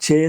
6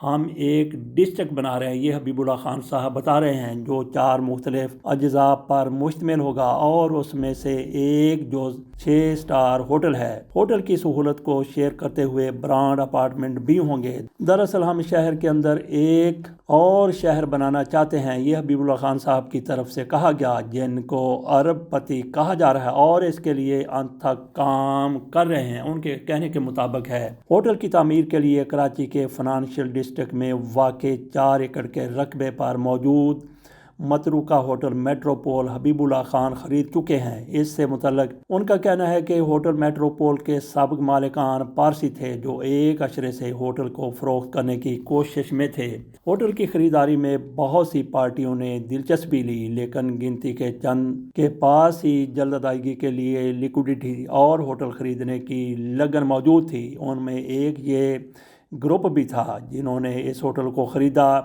ہم ایک ڈسٹرکٹ بنا رہے ہیں، یہ حبیب اللہ خان صاحب بتا رہے ہیں، جو 4 مختلف اجزاء پر مشتمل ہوگا اور اس میں سے ایک جو 6 سٹار ہوٹل ہے۔ ہوٹل کی سہولت کو شیئر کرتے ہوئے برانڈ اپارٹمنٹ بھی ہوں گے۔ دراصل ہم شہر کے اندر ایک اور شہر بنانا چاہتے ہیں، یہ حبیب اللہ خان صاحب کی طرف سے کہا گیا، جن کو ارب پتی کہا جا رہا ہے اور اس کے لیے انت تک کام کر رہے ہیں۔ ان کے کہنے کے مطابق ہے ہوٹل کی تعمیر کے لیے کراچی کے فنانشل ڈسٹرکٹ میں واقع 4 ایکڑ کے رقبے پر موجود متروکہ ہوٹل میٹروپول حبیب اللہ خان خرید چکے ہیں۔ اس سے متعلق ان کا کہنا ہے کہ ہوٹل میٹروپول کے سابق مالکان پارسی تھے، جو ایک عشرے سے ہوٹل کو فروخت کرنے کی کوشش میں تھے۔ ہوٹل کی خریداری میں بہت سی پارٹیوں نے دلچسپی لی، لیکن گنتی کے چند کے پاس ہی جلد ادائیگی کے لیے لیکوڈیٹی اور ہوٹل خریدنے کی لگن موجود تھی۔ ان میں ایک یہ گروپ بھی تھا جنہوں نے اس ہوٹل کو خریدا۔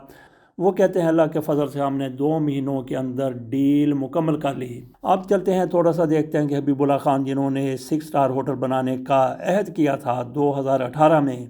وہ کہتے ہیں، اللہ کے فضل سے ہم نے 2 مہینوں کے اندر ڈیل مکمل کر لی۔ اب چلتے ہیں تھوڑا سا دیکھتے ہیں کہ حبیب اللہ خان جنہوں نے 6 سٹار ہوٹل بنانے کا عہد کیا تھا 2018 میں،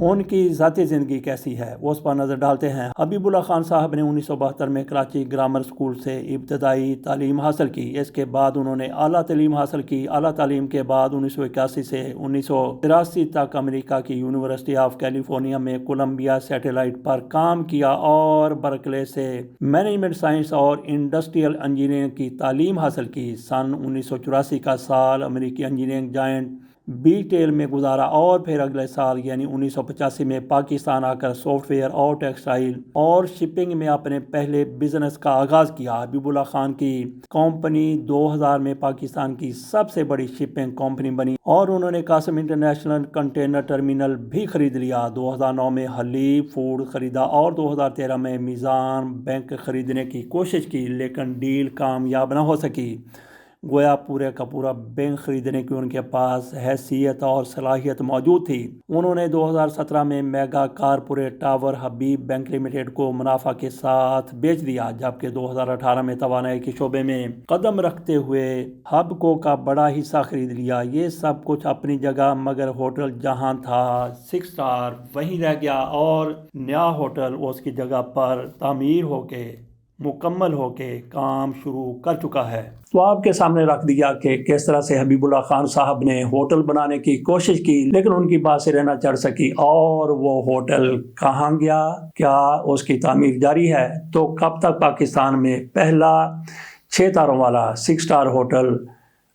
ان کی ذاتی زندگی کیسی ہے اس پر نظر ڈالتے ہیں۔ حبیب اللہ خان صاحب نے 1972 میں کراچی گرامر سکول سے ابتدائی تعلیم حاصل کی۔ اس کے بعد انہوں نے اعلیٰ تعلیم حاصل کی۔ اعلیٰ تعلیم کے بعد 1981 سے 1983 تک امریکہ کی یونیورسٹی آف کیلیفورنیا میں کولمبیا سیٹلائٹ پر کام کیا اور برکلے سے مینجمنٹ سائنس اور انڈسٹریل انجینئرنگ کی تعلیم حاصل کی۔ سن 1984 کا سال امریکی انجینئرنگ جائنٹ بی ٹیل میں گزارا اور پھر اگلے سال یعنی 1985 میں پاکستان آ کر سافٹ ویئر اور ٹیکسٹائل اور شپنگ میں اپنے پہلے بزنس کا آغاز کیا۔ حبیب اللہ خان کی کمپنی 2000 میں پاکستان کی سب سے بڑی شپنگ کمپنی بنی اور انہوں نے قاسم انٹرنیشنل کنٹینر ٹرمینل بھی خرید لیا۔ 2009 میں حلیب فوڈ خریدا اور 2013 میں میزان بینک خریدنے کی کوشش کی، لیکن ڈیل کامیاب نہ ہو سکی۔ گویا پورے کا پورا بینک خریدنے کی ان کے پاس حیثیت اور صلاحیت موجود تھی۔ انہوں نے 2017 میں میگا کارپوریٹ ٹاور حبیب بینک لمیٹڈ کو منافع کے ساتھ بیچ دیا، جبکہ 2018 میں توانائی کے شعبے میں قدم رکھتے ہوئے ہبکو کا بڑا حصہ خرید لیا۔ یہ سب کچھ اپنی جگہ، مگر ہوٹل جہاں تھا 6 سٹار وہیں رہ گیا اور نیا ہوٹل اس کی جگہ پر تعمیر ہو کے مکمل ہو کے کام شروع کر چکا ہے۔ تو آپ کے سامنے رکھ دیا کہ کس طرح سے حبیب اللہ خان صاحب نے ہوٹل بنانے کی کوشش کی، لیکن ان کی بات سے رہنا چڑھ سکی اور وہ ہوٹل کہاں گیا، کیا اس کی تعمیر جاری ہے، تو کب تک پاکستان میں پہلا 6 تاروں والا 6 سٹار ہوٹل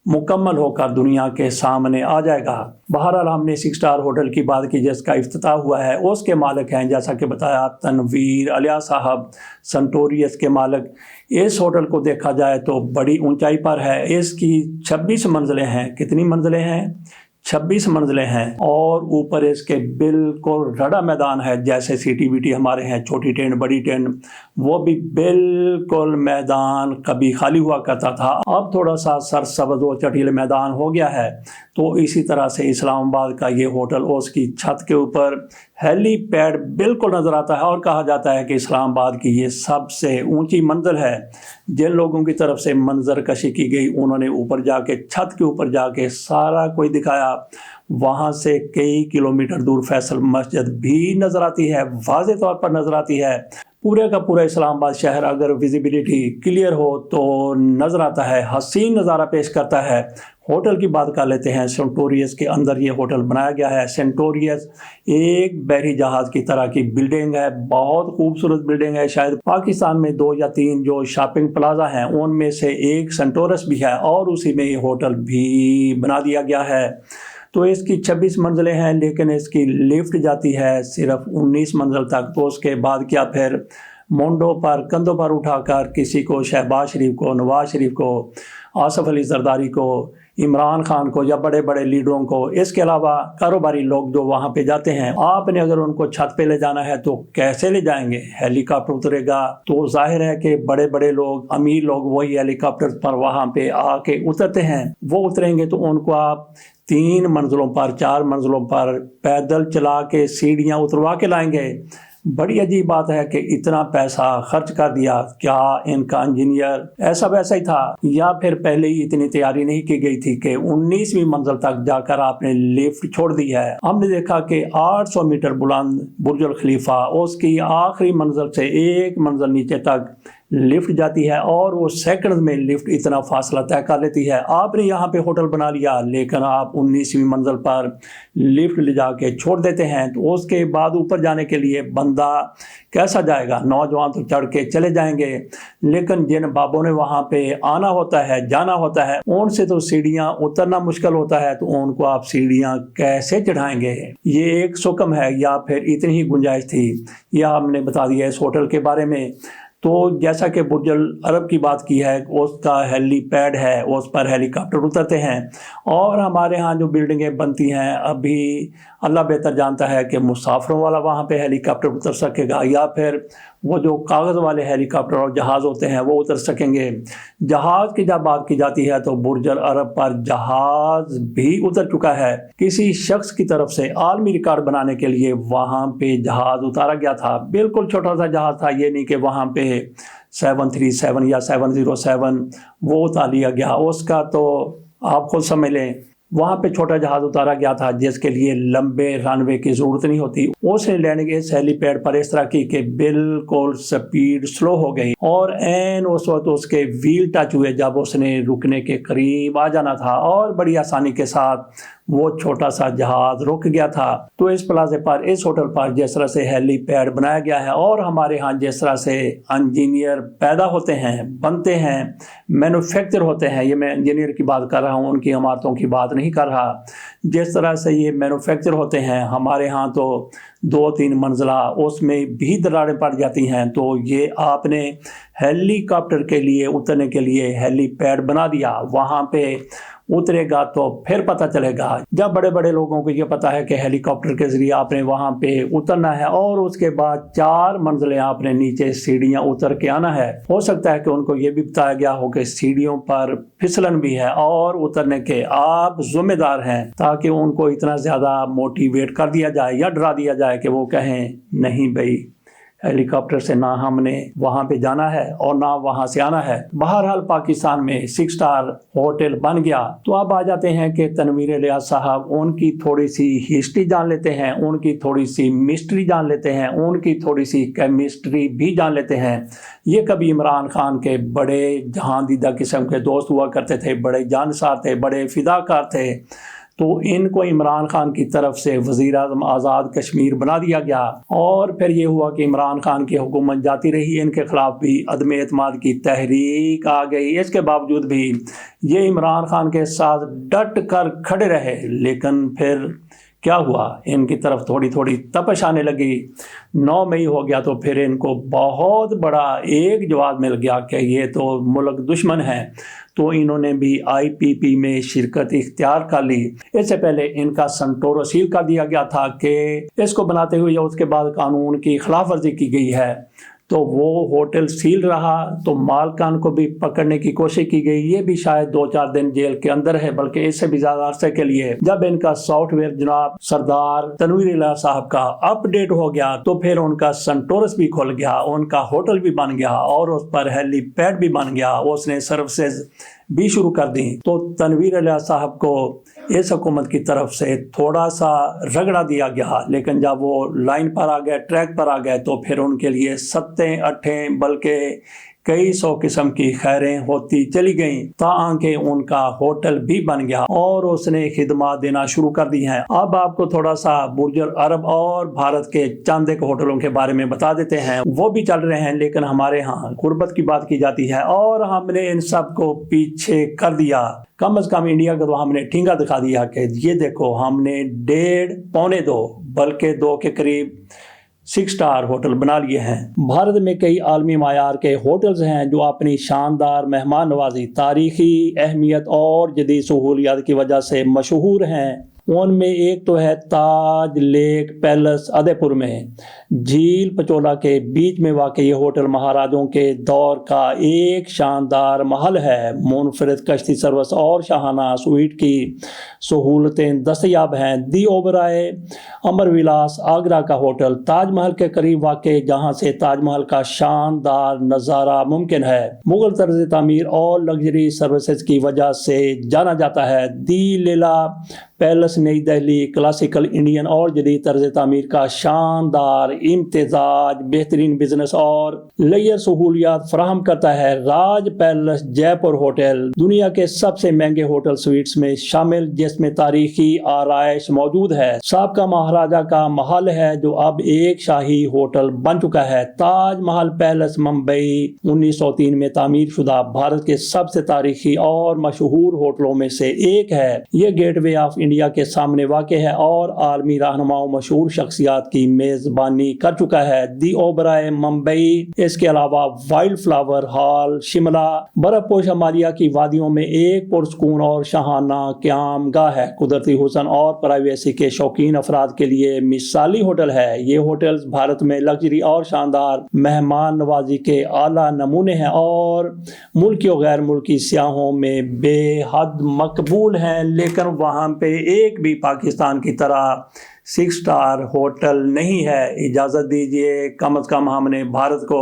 مکمل ہو کر دنیا کے سامنے آ جائے گا۔ بہرحال ہم نے 6 سٹار ہوٹل کی بات کی جس کا افتتاح ہوا ہے، اس کے مالک ہیں جیسا کہ بتایا تنویر علیہ صاحب، سنٹوریس کے مالک۔ اس ہوٹل کو دیکھا جائے تو بڑی اونچائی پر ہے، اس کی 26 منزلیں ہیں۔ کتنی منزلیں ہیں؟ 26 منزلیں ہیں، اور اوپر اس کے بالکل رڑا میدان ہے، جیسے سی ٹی وی ٹی ہمارے ہیں، چھوٹی ٹینٹ بڑی ٹینٹ، وہ بھی بالکل میدان کبھی خالی ہوا کرتا تھا، اب تھوڑا سا سرسبز و چٹیل میدان ہو گیا ہے۔ تو اسی طرح سے اسلام آباد کا یہ ہوٹل، اس کی چھت کے اوپر ہیلی پیڈ بالکل نظر آتا ہے اور کہا جاتا ہے کہ اسلام آباد کی یہ سب سے اونچی منزل ہے۔ جن لوگوں کی طرف سے منظر کشی کی گئی، انہوں نے اوپر جا کے چھت کے اوپر جا کے سارا کوئی دکھایا۔ وہاں سے کئی کلومیٹر دور فیصل مسجد بھی نظر آتی ہے، واضح طور پر نظر آتی ہے۔ پورے کا پورا اسلام آباد شہر اگر ویزیبلٹی کلیئر ہو تو نظر آتا ہے، حسین نظارہ پیش کرتا ہے۔ ہوٹل کی بات کر لیتے ہیں۔ سینٹوریس کے اندر یہ ہوٹل بنایا گیا ہے۔ سینٹوریس ایک بحری جہاز کی طرح کی بلڈنگ ہے، بہت خوبصورت بلڈنگ ہے۔ شاید پاکستان میں 2 یا 3 جو شاپنگ پلازا ہیں ان میں سے ایک سینٹورس بھی ہے، اور اسی میں یہ ہوٹل بھی بنا دیا گیا ہے۔ تو اس کی 26 منزلیں ہیں، لیکن اس کی لفٹ جاتی ہے صرف 19 منزل تک۔ تو اس کے بعد کیا پھر مونڈوں پر کندھوں پر اٹھا کر کسی کو شہباز شریف کو، نواز شریف کو، آصف علی زرداری کو، عمران خان کو یا بڑے بڑے لیڈروں کو، اس کے علاوہ کاروباری لوگ جو وہاں پہ جاتے ہیں، آپ نے اگر ان کو چھت پہ لے جانا ہے تو کیسے لے جائیں گے؟ ہیلی کاپٹر اترے گا تو ظاہر ہے کہ بڑے بڑے لوگ، امیر لوگ وہی ہیلی کاپٹر پر وہاں پہ آ کے اترتے ہیں۔ وہ اتریں گے تو ان کو آپ 3 منزلوں پر، 4 منزلوں پر پیدل چلا کے سیڑھیاں اتروا کے لائیں گے۔ بڑی عجیب بات ہے کہ اتنا پیسہ خرچ کر دیا، کیا ان کا انجینئر ایسا ویسا ہی تھا یا پھر پہلے ہی اتنی تیاری نہیں کی گئی تھی کہ 19ویں منزل تک جا کر آپ نے لفٹ چھوڑ دی ہے؟ ہم نے دیکھا کہ 800 میٹر بلند برج الخلیفہ، اس کی آخری منزل سے ایک منزل نیچے تک لفٹ جاتی ہے اور وہ سیکنڈ میں لفٹ اتنا فاصلہ طے کر لیتی ہے۔ آپ نے یہاں پہ ہوٹل بنا لیا لیکن آپ 19ویں منزل پر لفٹ لے جا کے چھوڑ دیتے ہیں، تو اس کے بعد اوپر جانے کے لیے بندہ کیسا جائے گا؟ نوجوان تو چڑھ کے چلے جائیں گے، لیکن جن بابوں نے وہاں پہ آنا ہوتا ہے، جانا ہوتا ہے، ان سے تو سیڑھیاں اترنا مشکل ہوتا ہے، تو ان کو آپ سیڑھیاں کیسے چڑھائیں گے؟ یہ ایک سکم ہے یا پھر اتنی ہی گنجائش تھی؟ یہ ہم نے بتا دیا اس ہوٹل کے بارے میں۔ تو جیسا کہ برج العرب کی بات کی ہے، اس کا ہیلی پیڈ ہے، اس پر ہیلی کاپٹر اترتے ہیں، اور ہمارے ہاں جو بلڈنگیں بنتی ہیں ابھی اللہ بہتر جانتا ہے کہ مسافروں والا وہاں پہ ہیلی کاپٹر اتر سکے گا یا پھر وہ جو کاغذ والے ہیلی کاپٹر اور جہاز ہوتے ہیں وہ اتر سکیں گے۔ جہاز کی جب بات کی جاتی ہے تو برج العرب پر جہاز بھی اتر چکا ہے، کسی شخص کی طرف سے عالمی ریکارڈ بنانے کے لیے وہاں پہ جہاز اتارا گیا تھا۔ بالکل چھوٹا سا جہاز تھا، یہ نہیں کہ وہاں پہ 737 یا 707 وہ اتار لیا گیا، اس کا تو آپ خود سمجھ لیں۔ وہاں پہ چھوٹا جہاز اتارا گیا تھا جس کے لیے لمبے رن وے کی ضرورت نہیں ہوتی۔ اس نے لینڈنگ اس ہیلی پیڈ پر اس طرح کی کہ بالکل سپیڈ سلو ہو گئی، اور این اس وقت اس کے ویل ٹچ ہوئے جب اس نے رکنے کے قریب آ جانا تھا، اور بڑی آسانی کے ساتھ وہ چھوٹا سا جہاز رک گیا تھا۔ تو اس پلازے پر، اس ہوٹل پر جس طرح سے ہیلی پیڈ بنایا گیا ہے، اور ہمارے ہاں جس طرح سے انجینئر پیدا ہوتے ہیں، بنتے ہیں، مینوفیکچر ہوتے ہیں، یہ میں انجینئر کی بات کر رہا ہوں، ان کی عمارتوں کی بات نہیں کر رہا، جس طرح سے یہ مینوفیکچر ہوتے ہیں ہمارے ہاں تو 2-3 منزلہ اس میں بھی دراڑیں پڑ جاتی ہیں۔ تو یہ آپ نے ہیلی کاپٹر کے لیے اترنے کے لیے ہیلی پیڈ بنا دیا، وہاں پہ اترے گا تو پھر پتہ چلے گا۔ جب بڑے بڑے لوگوں کو یہ پتا ہے کہ ہیلی کاپٹر کے ذریعے آپ نے وہاں پہ اترنا ہے اور اس کے بعد 4 منزلیں آپ نے نیچے سیڑھیاں اتر کے آنا ہے، ہو سکتا ہے کہ ان کو یہ بھی بتایا گیا ہو کہ سیڑھیوں پر پھسلن بھی ہے اور اترنے کے آپ ذمہ دار ہیں، تاکہ ان کو اتنا زیادہ موٹیویٹ کر دیا جائے یا ڈرا دیا جائے کہ وہ کہیں نہیں بھائی ہیلی کاپٹر سے نہ ہم نے وہاں پہ جانا ہے اور نہ وہاں سے آنا ہے۔ بہرحال پاکستان میں 6 سٹار ہوٹل بن گیا۔ تو اب آ جاتے ہیں کہ تنویر الیاس صاحب، ان کی تھوڑی سی ہسٹری جان لیتے ہیں، ان کی تھوڑی سی مسٹری جان لیتے ہیں، ان کی تھوڑی سی کیمسٹری بھی جان لیتے ہیں۔ یہ کبھی عمران خان کے بڑے جہاں دیدہ قسم کے دوست ہوا کرتے تھے، بڑے جانسار تھے، بڑے فداکار تھے، تو ان کو عمران خان کی طرف سے وزیر اعظم آزاد کشمیر بنا دیا گیا، اور پھر یہ ہوا کہ عمران خان کی حکومت جاتی رہی، ان کے خلاف بھی عدم اعتماد کی تحریک آ گئی۔ اس کے باوجود بھی یہ عمران خان کے ساتھ ڈٹ کر کھڑے رہے، لیکن پھر کیا ہوا، ان کی طرف تھوڑی تھوڑی تپش آنے لگی۔ 9 مئی ہو گیا تو پھر ان کو بہت بڑا ایک جواب مل گیا کہ یہ تو ملک دشمن ہے، تو انہوں نے بھی IPP میں شرکت اختیار کر لی۔ اس سے پہلے ان کا سنٹورو سیل کر دیا گیا تھا کہ اس کو بناتے ہوئے یا اس کے بعد قانون کی خلاف ورزی کی گئی ہے، تو وہ ہوٹل سیل رہا، تو مالکان کو بھی پکڑنے کی کوشش کی گئی، یہ بھی شاید 2-4 دن جیل کے اندر ہے، بلکہ اس سے بھی زیادہ عرصے کے لیے۔ جب ان کا سافٹ ویئر جناب سردار تنویر الیاس صاحب کا اپ ڈیٹ ہو گیا تو پھر ان کا سنٹورس بھی کھل گیا، ان کا ہوٹل بھی بن گیا، اور اس پر ہیلی پیڈ بھی بن گیا، اس نے سروسز بھی شروع کر دی۔ تو تنویر الیاس صاحب کو اس حکومت کی طرف سے تھوڑا سا رگڑا دیا گیا، لیکن جب وہ لائن پر آ گئے، ٹریک پر آ گئے، تو پھر ان کے لیے 7-8 بلکہ کئی 100 قسم کی خیریں ہوتی چلی گئیں، تاکہ ان کا ہوٹل بھی بن گیا اور اس نے خدمات دینا شروع کر دی ہیں۔ اب آپ کو تھوڑا سا برج العرب اور بھارت کے چند ایک ہوٹلوں کے بارے میں بتا دیتے ہیں، وہ بھی چل رہے ہیں، لیکن ہمارے ہاں غربت کی بات کی جاتی ہے اور ہم نے ان سب کو پیچھے کر دیا۔ کم از کم انڈیا کو تو ہم نے ٹھینگا دکھا دیا کہ یہ دیکھو ہم نے 1.5-2 بلکہ 2 کے قریب 6 سٹار ہوٹل بنا لیے ہیں۔ بھارت میں کئی عالمی معیار کے ہوٹلز ہیں جو اپنی شاندار مہمان نوازی، تاریخی اہمیت اور جدید سہولیات کی وجہ سے مشہور ہیں۔ ان میں ایک تو ہے تاج لیک پیلس ادے پور میں، جھیل پچولا کے بیچ میں واقع یہ ہوٹل مہاراجوں کے دور کا ایک شاندار محل ہے۔ منفرد کشتی سروس اور شاہانہ سویٹ کی سہولتیں دستیاب ہیں۔ دی اوبرائے امر ولاس آگرہ کا ہوٹل تاج محل کے قریب واقع، جہاں سے تاج محل کا شاندار نظارہ ممکن ہے، مغل طرز تعمیر اور لگژری سروسز کی وجہ سے جانا جاتا ہے۔ دی لیلا پیلس نئی دہلی کلاسیکل انڈین اور جدید طرز تعمیر کا شاندار امتزاج بہترین بزنس اور لیئر سہولیات فراہم کرتا ہے۔ راج پیلس جے پور ہوٹل دنیا کے سب سے مہنگے ہوٹل سویٹس میں شامل، جس میں تاریخی آرائش موجود ہے، سابقہ مہاراجہ کا محل ہے جو اب ایک شاہی ہوٹل بن چکا ہے۔ تاج محل پیلس ممبئی 1903 میں تعمیر شدہ بھارت کے سب سے تاریخی اور مشہور ہوٹلوں میں سے ایک ہے۔ یہ گیٹ وے آف انڈیا کے سامنے واقع ہے اور عالمی رہنماؤں مشہور شخصیات کی میزبانی کر چکا ہے۔ دی اوبرائے ممبئی اس کے علاوہ وائلڈ فلاور ہال شملہ برف پوش ہمالیہ کی وادیوں میں ایک پرسکون اور شاہانہ قیام گاہ ہے۔ قدرتی حسن اور پرائیویسی کے شوقین افراد کے لیے مثالی ہوٹل ہے۔ یہ ہوٹلز بھارت میں لگژری اور شاندار مہمان نوازی کے اعلیٰ نمونے ہیں اور ملکی و غیر ملکی سیاحوں میں بے حد مقبول ہیں، لیکن وہاں پہ ایک بھی پاکستان کی طرح 6 سٹار ہوٹل نہیں ہے۔ اجازت دیجیے، کم از کم ہم نے بھارت کو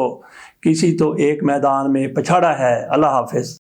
کسی تو ایک میدان میں پچھاڑا ہے۔ اللہ حافظ۔